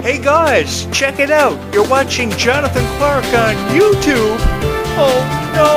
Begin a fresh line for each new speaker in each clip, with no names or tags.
Hey guys, check it out. You're watching Jonathan Clarke on YouTube. Oh no!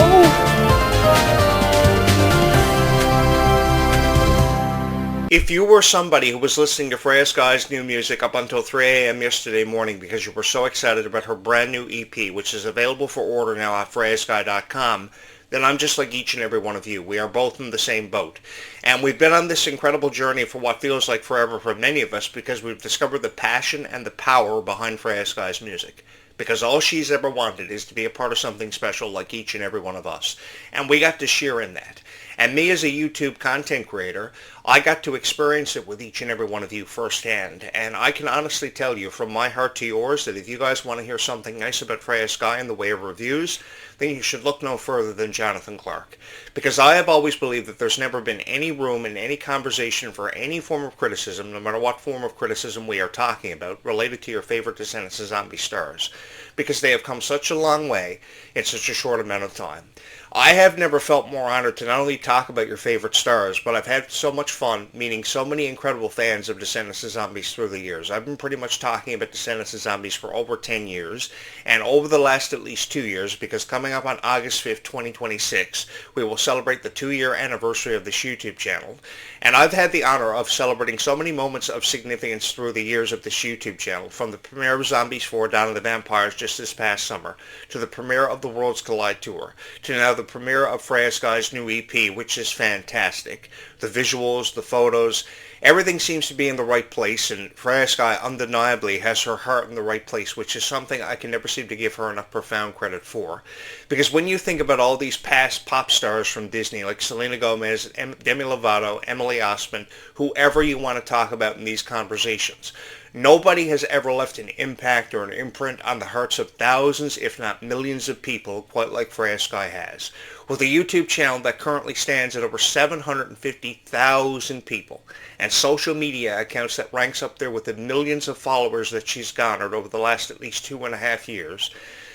If you were somebody who was listening to Freya Skye's new music up until 3 a.m. yesterday morning because you were so excited about her brand new EP, which is available for order now at freyaskye.com, then I'm just like each and every one of you. We are both in the same boat. And we've been on this incredible journey for what feels like forever for many of us because we've discovered the passion and the power behind Freya Skye's music. Because all she's ever wanted is to be a part of something special like each and every one of us. And we got to share in that. And me as a YouTube content creator, I got to experience it with each and every one of you firsthand. And I can honestly tell you from my heart to yours that if you guys want to hear something nice about Freya Skye in the way of reviews, then you should look no further than Jonathan Clarke. Because I have always believed that there's never been any room in any conversation for any form of criticism, no matter what form of criticism we are talking about, related to your favorite Descendants of Zombie stars. Because they have come such a long way in such a short amount of time. I have never felt more honored to not only talk about your favorite stars, but I've had so much fun meeting so many incredible fans of Descendants of Zombies through the years. I've been pretty much talking about Descendants of Zombies for over 10 years, and over the last at least 2 years, because coming up on August 5th, 2026, we will celebrate the 2-year anniversary of this YouTube channel. And I've had the honor of celebrating so many moments of significance through the years of this YouTube channel, from the premiere of Zombies 4 Dawn of the Vampires just this past summer, to the premiere of the Worlds Collide Tour, to now the premiere of Freya Skye's new EP, which is fantastic. The visuals, the photos, everything seems to be in the right place, and Freya Skye undeniably has her heart in the right place, which is something I can never seem to give her enough profound credit for. Because when you think about all these past pop stars from Disney, like Selena Gomez, Demi Lovato, Emily Osment, whoever you want to talk about in these conversations, nobody has ever left an impact or an imprint on the hearts of thousands, if not millions of people, quite like Freya Skye has. With a YouTube channel that currently stands at over 750,000 people, and social media accounts that ranks up there with the millions of followers that she's garnered over the last at least 2.5 years,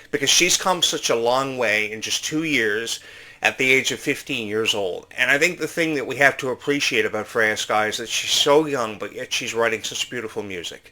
because she's come such a long way in just 2 years at the age of 15 years old. And I think the thing that we have to appreciate about Freya Skye is that she's so young, but yet she's writing such beautiful music.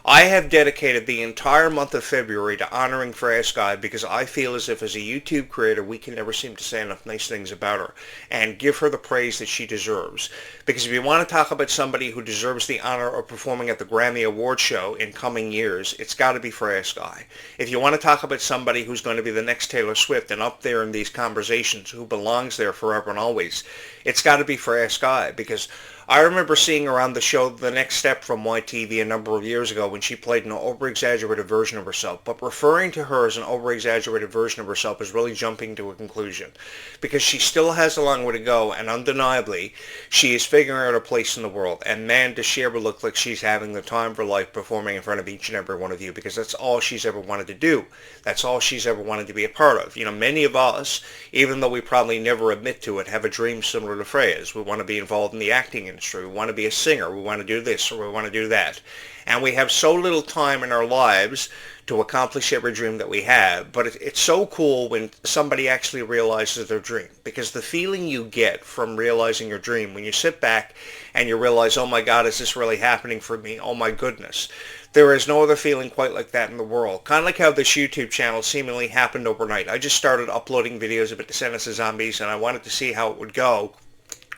I have dedicated the entire month of February to honoring Freya Skye because I feel as if as a YouTube creator we can never seem to say enough nice things about her and give her the praise that she deserves. Because if you want to talk about somebody who deserves the honor of performing at the Grammy Award show in coming years, it's got to be Freya Skye. If you want to talk about somebody who's going to be the next Taylor Swift and up there in these conversations, who belongs there forever and always, it's got to be Freya Skye. Because I remember seeing her on the show The Next Step from YTV a number of years ago when she played an over-exaggerated version of herself. But referring to her as an over-exaggerated version of herself is really jumping to a conclusion. Because she still has a long way to go, and undeniably, she is figuring out her place in the world. And man, does she ever look like she's having the time of her life performing in front of each and every one of you, because that's all she's ever wanted to do. That's all she's ever wanted to be a part of. You know, many of us, even though we probably never admit to it, have a dream similar to Freya's. We want to be involved in the acting industry. We want to be a singer. We want to do this or we want to do that. And we have so little time in our lives to accomplish every dream that we have. But it's so cool when somebody actually realizes their dream. Because the feeling you get from realizing your dream, when you sit back and you realize, oh my God, is this really happening for me? Oh my goodness. There is no other feeling quite like that in the world. Kind of like how this YouTube channel seemingly happened overnight. I just started uploading videos about Descendants of Zombies and I wanted to see how it would go.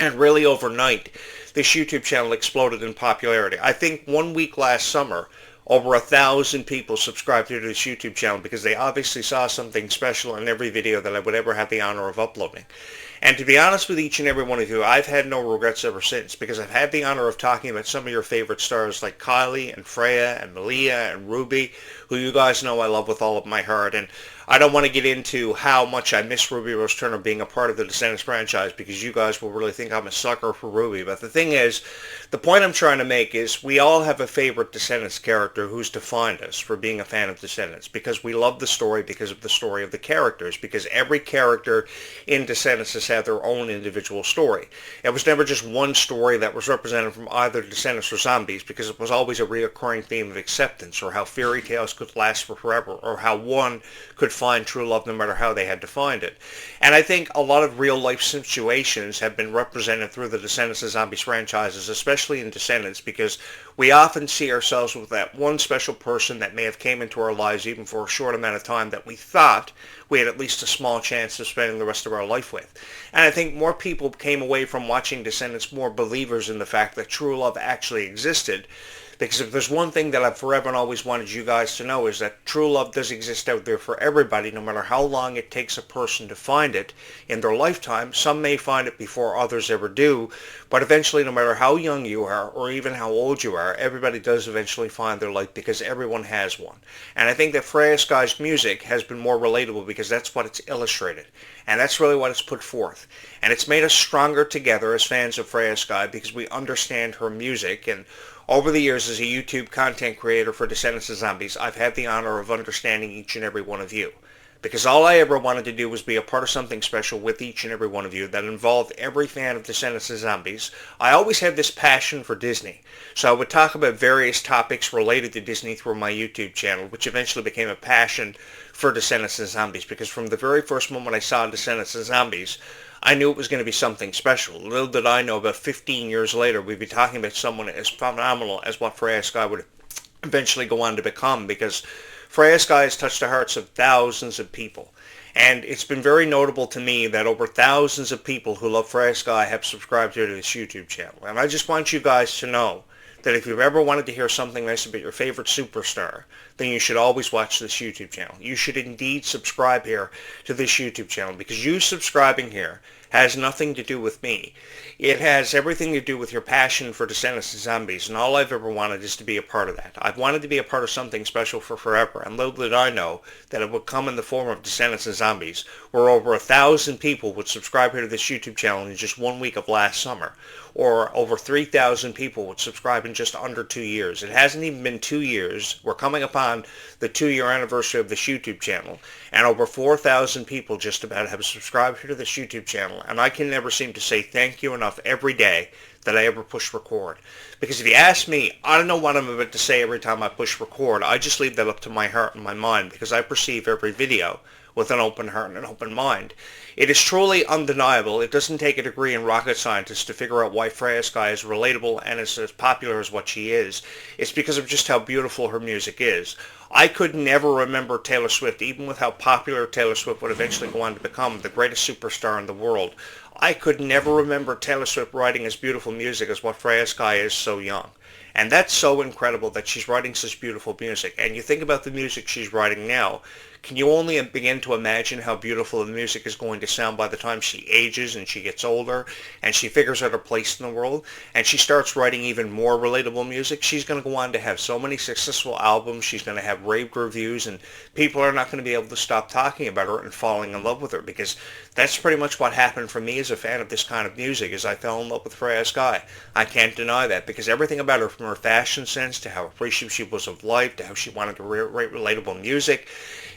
And really overnight, this YouTube channel exploded in popularity. I think 1 week last summer, over 1,000 people subscribed to this YouTube channel because they obviously saw something special in every video that I would ever have the honor of uploading. And to be honest with each and every one of you, I've had no regrets ever since because I've had the honor of talking about some of your favorite stars like Kylie and Freya and Malia and Ruby, who you guys know I love with all of my heart. And I don't want to get into how much I miss Ruby Rose Turner being a part of the Descendants franchise because you guys will really think I'm a sucker for Ruby. But the thing is, the point I'm trying to make is we all have a favorite Descendants character who's defined us for being a fan of Descendants because we love the story because of the story of the characters, because every character in Descendants has had their own individual story. It was never just one story that was represented from either Descendants or Zombies because it was always a recurring theme of acceptance or how fairy tales could last for forever or how one could find true love no matter how they had to find it. And I think a lot of real life situations have been represented through the Descendants of Zombies franchises, especially in Descendants, because we often see ourselves with that one special person that may have came into our lives even for a short amount of time that we thought we had at least a small chance of spending the rest of our life with. And I think more people came away from watching Descendants more believers in the fact that true love actually existed. Because if there's one thing that I've forever and always wanted you guys to know is that true love does exist out there for everybody, no matter how long it takes a person to find it in their lifetime. Some may find it before others ever do, but eventually, no matter how young you are or even how old you are, everybody does eventually find their light because everyone has one. And I think that Freya Skye's music has been more relatable because that's what it's illustrated. And that's really what it's put forth. And it's made us stronger together as fans of Freya Skye because we understand her music. And over the years as a YouTube content creator for Descendants of Zombies, I've had the honor of understanding each and every one of you. Because all I ever wanted to do was be a part of something special with each and every one of you that involved every fan of Descendants of Zombies. I always had this passion for Disney. So I would talk about various topics related to Disney through my YouTube channel, which eventually became a passion for Descendants of Zombies. Because from the very first moment I saw Descendants of Zombies, I knew it was going to be something special. Little did I know, about 15 years later, we'd be talking about someone as phenomenal as what Freya Skye would eventually go on to become, because Freya Skye has touched the hearts of thousands of people. And it's been very notable to me that over thousands of people who love Freya Skye have subscribed to this YouTube channel. And I just want you guys to know that if you've ever wanted to hear something nice about your favorite superstar, then you should always watch this YouTube channel. You should indeed subscribe here to this YouTube channel, because you subscribing here has nothing to do with me. It has everything to do with your passion for Descendants of Zombies, and all I've ever wanted is to be a part of that. I've wanted to be a part of something special for forever, and little did I know that it would come in the form of Descendants of Zombies, where over 1,000 people would subscribe here to this YouTube channel in just 1 week of last summer, or over 3,000 people would subscribe in just under 2 years. It hasn't even been 2 years. We're coming upon the 2-year anniversary of this YouTube channel, and over 4,000 people just about have subscribed here to this YouTube channel, and I can never seem to say thank you enough every day that I ever push record. Because if you ask me, I don't know what I'm about to say every time I push record. I just leave that up to my heart and my mind, because I perceive every video with an open heart and an open mind. It is truly undeniable. It doesn't take a degree in rocket science to figure out why Freya Skye is relatable and is as popular as what she is. It's because of just how beautiful her music is. I could never remember Taylor Swift, even with how popular Taylor Swift would eventually go on to become the greatest superstar in the world. I could never remember Taylor Swift writing as beautiful music as what Freya Skye is so young. And that's so incredible that she's writing such beautiful music. And you think about the music she's writing now, can you only begin to imagine how beautiful the music is going to sound by the time she ages and she gets older and she figures out her place in the world and she starts writing even more relatable music? She's going to go on to have so many successful albums. She's going to have raved reviews, and people are not going to be able to stop talking about her and falling in love with her, because that's pretty much what happened for me as a fan of this kind of music, is I fell in love with Freya Skye. I can't deny that, because everything about her, from her fashion sense to how appreciative she was of life to how she wanted to write relatable music,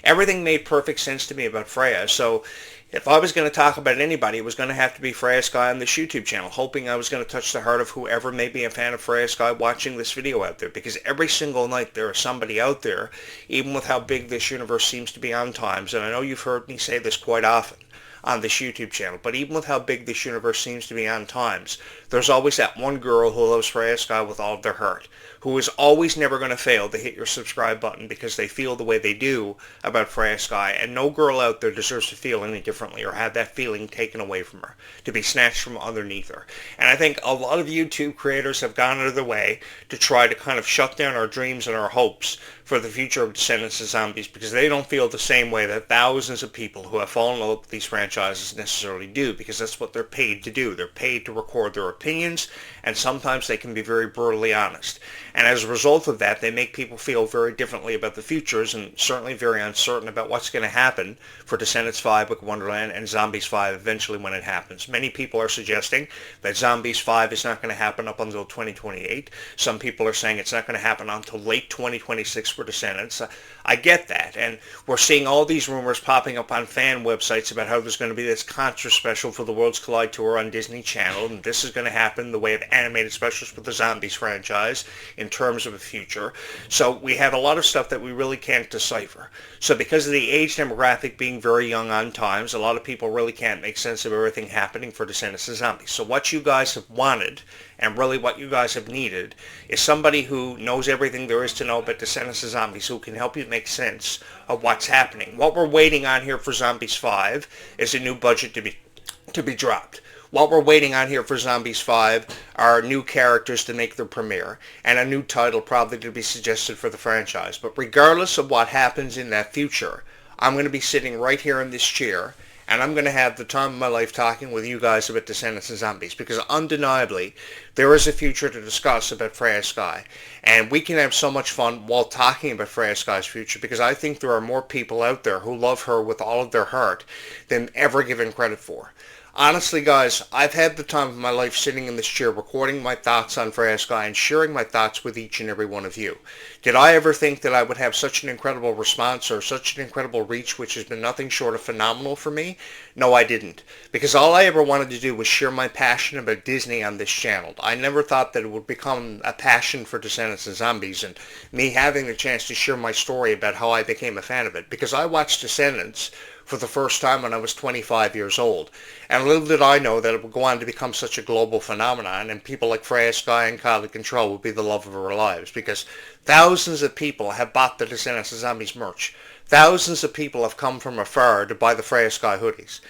everything made perfect sense to me about Freya. So if I was going to talk about anybody, it was going to have to be Freya Skye on this YouTube channel, hoping I was going to touch the heart of whoever may be a fan of Freya Skye watching this video out there, because every single night there is somebody out there, even with how big this universe seems to be on times, and I know you've heard me say this quite often on this YouTube channel, but even with how big this universe seems to be on times, there's always that one girl who loves Freya Skye with all of their heart, who is always never going to fail to hit your subscribe button because they feel the way they do about Freya Skye, and no girl out there deserves to feel any differently or have that feeling taken away from her, to be snatched from underneath her. And I think a lot of YouTube creators have gone out of their way to try to kind of shut down our dreams and our hopes for the future of Descendants of Zombies, because they don't feel the same way that thousands of people who have fallen in love with these franchises necessarily do, because that's what they're paid to do. They're paid to record their opinions, and sometimes they can be very brutally honest. And as a result of that, they make people feel very differently about the futures, and certainly very uncertain about what's going to happen for Descendants 5, Book of Wonderland, and Zombies 5 eventually when it happens. Many people are suggesting that Zombies 5 is not going to happen up until 2028. Some people are saying it's not going to happen until late 2026 for Descendants. I get that, and we're seeing all these rumors popping up on fan websites about how there's going to be this Contra special for the Worlds Collide tour on Disney Channel, and this is going to happen in the way of animated specials for the Zombies franchise in terms of a future. So we have a lot of stuff that we really can't decipher. So because of the age demographic being very young on times, a lot of people really can't make sense of everything happening for Descendants of Zombies. So what you guys have wanted, and really what you guys have needed, is somebody who knows everything there is to know about Descendants of Zombies, who can help you make sense of what's happening. What we're waiting on here for Zombies 5 is a new budget to be dropped. What we're waiting on here for Zombies 5 are new characters to make their premiere, and a new title probably to be suggested for the franchise. But regardless of what happens in that future, I'm going to be sitting right here in this chair, and I'm going to have the time of my life talking with you guys about Descendants and Zombies, because undeniably, there is a future to discuss about Freya Skye. And we can have so much fun while talking about Freya Skye's future, because I think there are more people out there who love her with all of their heart than ever given credit for. Honestly, guys, I've had the time of my life sitting in this chair recording my thoughts on Freya Skye and sharing my thoughts with each and every one of you. Did I ever think that I would have such an incredible response or such an incredible reach, which has been nothing short of phenomenal for me? No, I didn't. Because all I ever wanted to do was share my passion about Disney on this channel. I never thought that it would become a passion for Descendants and Zombies and me having the chance to share my story about how I became a fan of it. Because I watched Descendants for the first time when I was 25 years old. And little did I know that it would go on to become such a global phenomenon, and people like Freya Skye and Kylie Control would be the love of our lives, because thousands of people have bought the Descendants of Zombies merch. Thousands of people have come from afar to buy the Freya Skye hoodies.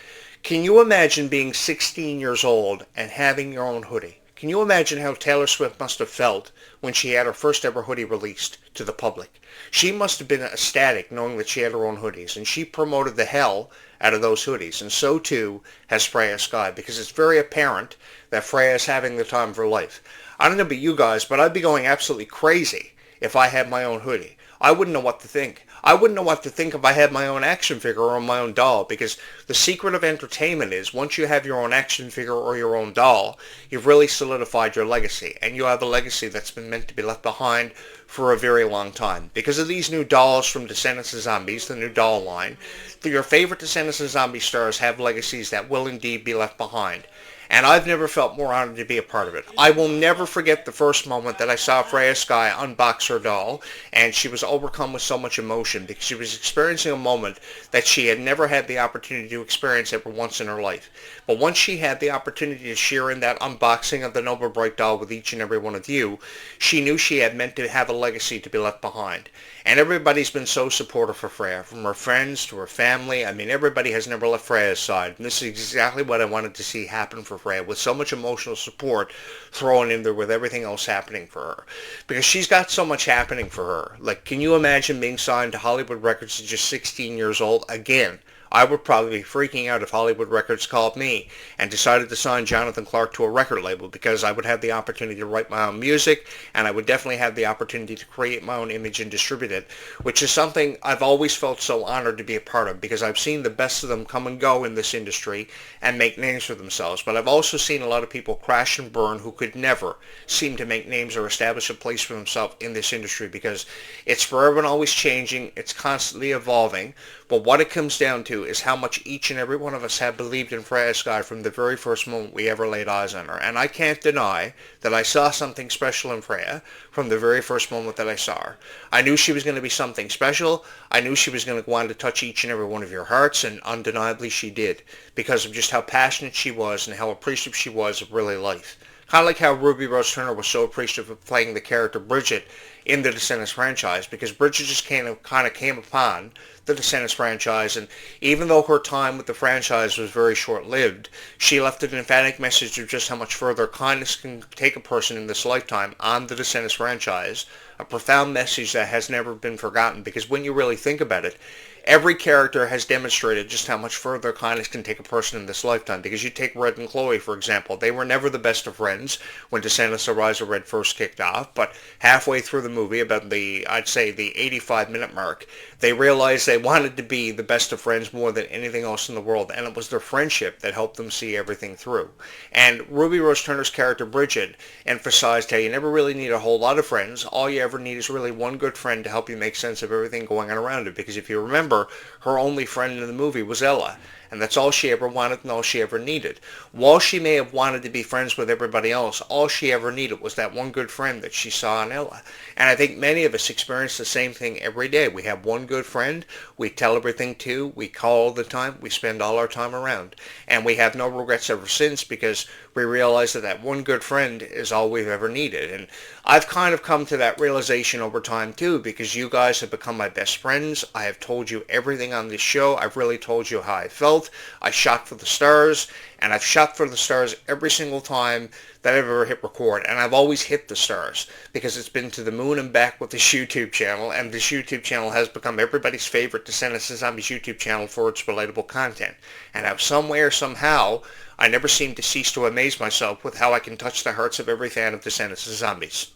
Can you imagine being 16 years old and having your own hoodie? Can you imagine how Taylor Swift must have felt when she had her first ever hoodie released to the public? She must have been ecstatic knowing that she had her own hoodies, and she promoted the hell out of those hoodies, and so too has Freya Skye, because it's very apparent that Freya is having the time of her life. I don't know about you guys, but I'd be going absolutely crazy if I had my own hoodie. I wouldn't know what to think. I wouldn't know what to think if I had my own action figure or my own doll, because the secret of entertainment is once you have your own action figure or your own doll, you've really solidified your legacy, and you have a legacy that's been meant to be left behind for a very long time. Because of these new dolls from Descendants of Zombies, the new doll line, your favorite Descendants of Zombies stars have legacies that will indeed be left behind. And I've never felt more honored to be a part of it. I will never forget the first moment that I saw Freya Skye unbox her doll, and she was overcome with so much emotion because she was experiencing a moment that she had never had the opportunity to experience ever once in her life. But once she had the opportunity to share in that unboxing of the Noble Bright doll with each and every one of you, she knew she had meant to have a legacy to be left behind. And everybody's been so supportive of Freya, from her friends to her family. I mean, everybody has never left Freya's side. And this is exactly what I wanted to see happen for Freya, with so much emotional support thrown in there with everything else happening for her. Because she's got so much happening for her. Like, can you imagine being signed to Hollywood Records at just 16 years old? Again, I would probably be freaking out if Hollywood Records called me and decided to sign Jonathan Clarke to a record label, because I would have the opportunity to write my own music, and I would definitely have the opportunity to create my own image and distribute it, which is something I've always felt so honored to be a part of, because I've seen the best of them come and go in this industry and make names for themselves. But I've also seen a lot of people crash and burn who could never seem to make names or establish a place for themselves in this industry, because it's forever and always changing, it's constantly evolving. But what it comes down to is how much each and every one of us have believed in Freya Skye from the very first moment we ever laid eyes on her. And I can't deny that I saw something special in Freya from the very first moment that I saw her. I knew she was going to be something special. I knew she was going to go on to touch each and every one of your hearts, and undeniably she did, because of just how passionate she was and how appreciative she was of really life. Kind of like how Ruby Rose Turner was so appreciative of playing the character Bridget in the Descendants franchise, because Bridget just kind of came upon the Descendants franchise, and even though her time with the franchise was very short-lived, she left an emphatic message of just how much further kindness can take a person in this lifetime on the Descendants franchise, a profound message that has never been forgotten, because when you really think about it, every character has demonstrated just how much further kindness can take a person in this lifetime. Because you take Red and Chloe, for example. They were never the best of friends when Descendants: The Rise of Red first kicked off, but halfway through the movie, about I'd say the 85-minute mark, they realized they wanted to be the best of friends more than anything else in the world, and it was their friendship that helped them see everything through. And Ruby Rose Turner's character, Bridget, emphasized how you never really need a whole lot of friends. All you ever need is really one good friend to help you make sense of everything going on around it. Because if you remember, her only friend in the movie was Ella. And that's all she ever wanted and all she ever needed. While she may have wanted to be friends with everybody else, all she ever needed was that one good friend that she saw in Ella. And I think many of us experience the same thing every day. We have one good friend we tell everything to, we call all the time, we spend all our time around. And we have no regrets ever since, because we realize that that one good friend is all we've ever needed. And I've kind of come to that realization over time too, because you guys have become my best friends. I have told you everything on this show. I've really told you how I felt. I shot for the stars, and I've shot for the stars every single time that I've ever hit record, and I've always hit the stars, because it's been to the moon and back with this YouTube channel, and this YouTube channel has become everybody's favorite Descendants and Zombies YouTube channel for its relatable content. And how somewhere, somehow, I never seem to cease to amaze myself with how I can touch the hearts of every fan of Descendants and Zombies.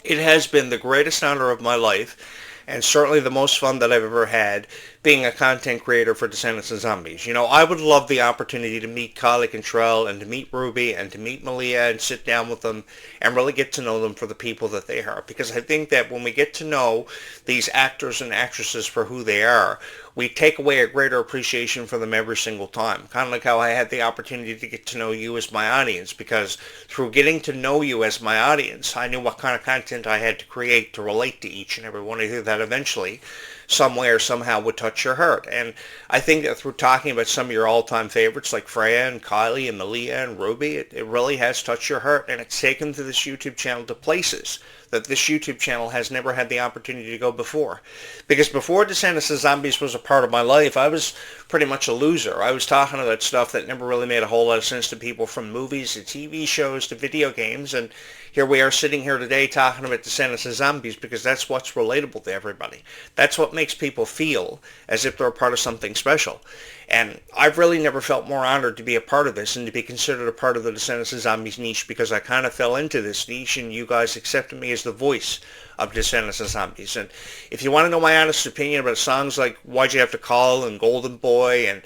It has been the greatest honor of my life, and certainly the most fun that I've ever had, being a content creator for Descendants and Zombies. You know, I would love the opportunity to meet Kylie Cantrell and to meet Ruby and to meet Malia and sit down with them and really get to know them for the people that they are. Because I think that when we get to know these actors and actresses for who they are, we take away a greater appreciation for them every single time. Kind of like how I had the opportunity to get to know you as my audience, because through getting to know you as my audience, I knew what kind of content I had to create to relate to each and every one of you that eventually, somewhere, somehow would touch your heart. And I think that through talking about some of your all-time favorites like Freya and Kylie and Malia and Ruby, it really has touched your heart, and it's taken to this YouTube channel to places that this YouTube channel has never had the opportunity to go before. Because before Descendants and Zombies was a part of my life, I was pretty much a loser. I was talking about stuff that never really made a whole lot of sense to people, from movies to TV shows to video games, and here we are sitting here today talking about Descendants and Zombies, because that's what's relatable to everybody. That's what makes people feel as if they're a part of something special. And I've really never felt more honored to be a part of this and to be considered a part of the Descendants and Zombies niche, because I kind of fell into this niche and you guys accepted me as the voice of Descendants and Zombies. And if you want to know my honest opinion about songs like Why'd You Have to Call and Golden Boy, and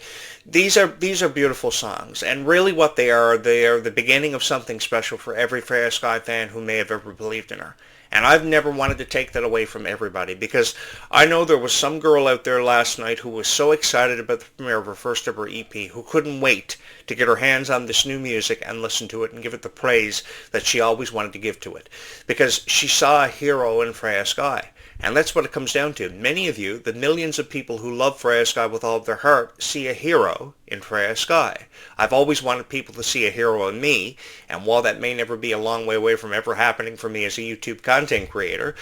these are beautiful songs, and really what they are the beginning of something special for every Freya Skye fan who may have ever believed in her. And I've never wanted to take that away from everybody, because I know there was some girl out there last night who was so excited about the premiere of her first ever EP, who couldn't wait to get her hands on this new music and listen to it and give it the praise that she always wanted to give to it, because she saw a hero in Freya Skye. And that's what it comes down to. Many of you, the millions of people who love Freya Skye with all of their heart, see a hero in Freya Skye. I've always wanted people to see a hero in me, and while that may never be a long way away from ever happening for me as a YouTube content creator,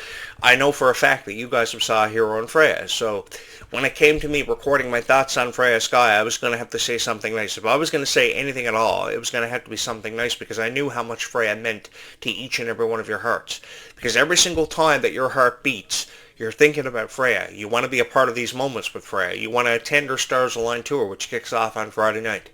I know for a fact that you guys have saw a hero in Freya. So when it came to me recording my thoughts on Freya Skye, I was going to have to say something nice. If I was going to say anything at all, it was going to have to be something nice, because I knew how much Freya meant to each and every one of your hearts. Because every single time that your heart beats, you're thinking about Freya. You want to be a part of these moments with Freya. You want to attend her Stars Align tour, which kicks off on Friday night.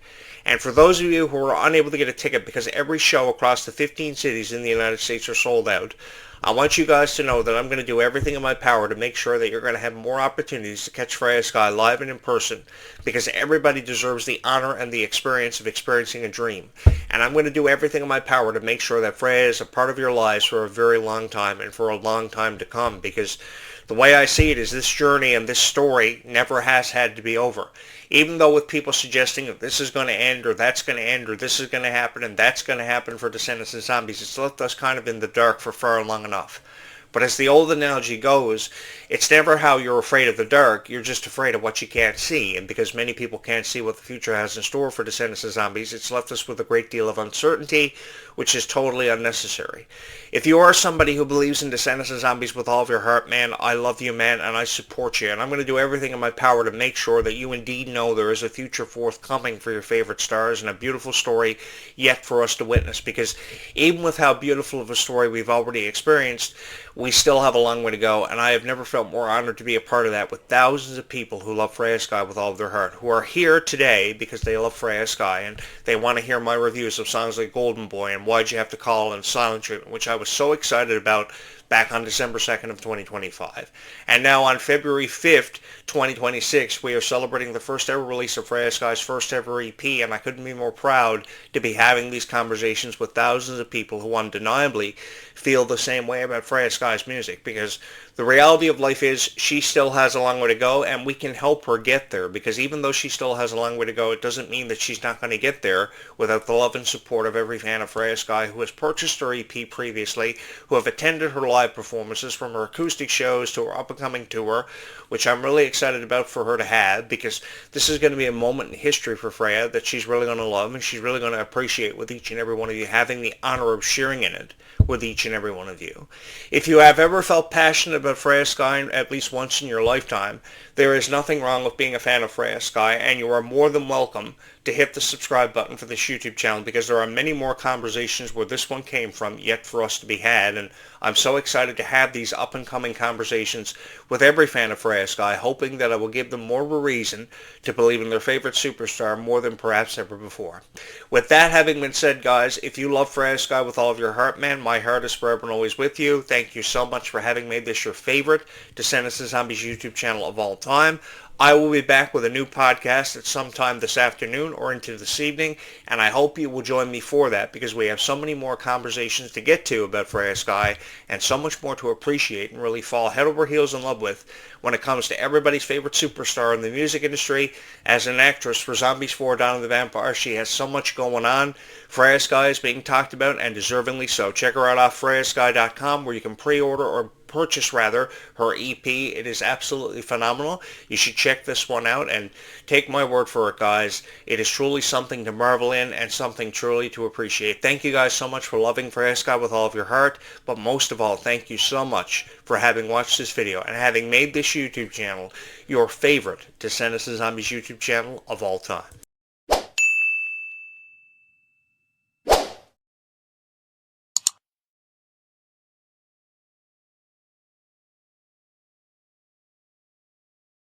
And for those of you who are unable to get a ticket because every show across the 15 cities in the United States are sold out, I want you guys to know that I'm going to do everything in my power to make sure that you're going to have more opportunities to catch Freya Skye live and in person, because everybody deserves the honor and the experience of experiencing a dream. And I'm going to do everything in my power to make sure that Freya is a part of your lives for a very long time and for a long time to come, because the way I see it is this journey and this story never has had to be over. Even though with people suggesting that this is going to end or that's going to end or this is going to happen and that's going to happen for Descendants and Zombies, it's left us kind of in the dark for far long enough. But as the old analogy goes, it's never how you're afraid of the dark, you're just afraid of what you can't see. And because many people can't see what the future has in store for Descendants and Zombies, it's left us with a great deal of uncertainty, which is totally unnecessary. If you are somebody who believes in Descendants and Zombies with all of your heart, man, I love you, man, and I support you. And I'm going to do everything in my power to make sure that you indeed know there is a future forthcoming for your favorite stars and a beautiful story yet for us to witness. Because even with how beautiful of a story we've already experienced, we still have a long way to go, and I have never felt more honored to be a part of that with thousands of people who love Freya Skye with all of their heart, who are here today because they love Freya Skye, and they want to hear my reviews of songs like Golden Boy and Why'd You Have to Call and Silent Treatment, which I was so excited about back on December 2nd of 2025. And now on February 5th, 2026, we are celebrating the first ever release of Freya Skye's first ever EP, and I couldn't be more proud to be having these conversations with thousands of people who undeniably feel the same way about Freya Skye's music, because the reality of life is she still has a long way to go, and we can help her get there, because even though she still has a long way to go, it doesn't mean that she's not going to get there without the love and support of every fan of Freya Skye who has purchased her EP previously, who have attended her live performances, from her acoustic shows to her up-and-coming tour, which I'm really excited about for her to have, because this is going to be a moment in history for Freya that she's really going to love and she's really going to appreciate with each and every one of you, having the honor of sharing in it with each and every one of you. If you have ever felt passionate about Freya Skye at least once in your lifetime, there is nothing wrong with being a fan of Freya Skye, and you are more than welcome to hit the subscribe button for this YouTube channel, because there are many more conversations where this one came from yet for us to be had, and I'm so excited to have these up-and-coming conversations with every fan of Freya Skye, hoping that I will give them more of a reason to believe in their favorite superstar more than perhaps ever before. With that having been said, guys, if you love Freya Skye with all of your heart, man, my heart is forever and always with you. Thank you so much for having made this your favorite Descendants and Zombies YouTube channel of all time. I will be back with a new podcast at some time this afternoon or into this evening, and I hope you will join me for that, because we have so many more conversations to get to about Freya Skye and so much more to appreciate and really fall head over heels in love with when it comes to everybody's favorite superstar in the music industry. As an actress for Zombies 4: Dawn of the Vampire, she has so much going on. Freya Skye is being talked about, and deservingly so. Check her out off freyaskye.com, where you can pre-order or purchase rather her EP. It is absolutely phenomenal. You should check this one out, and take my word for it, guys. It is truly something to marvel in and something truly to appreciate. Thank you guys so much for loving Freya Skye with all of your heart, but most of all, thank you so much for having watched this video and having made this YouTube channel your favorite Descendants and Zombies YouTube channel of all time.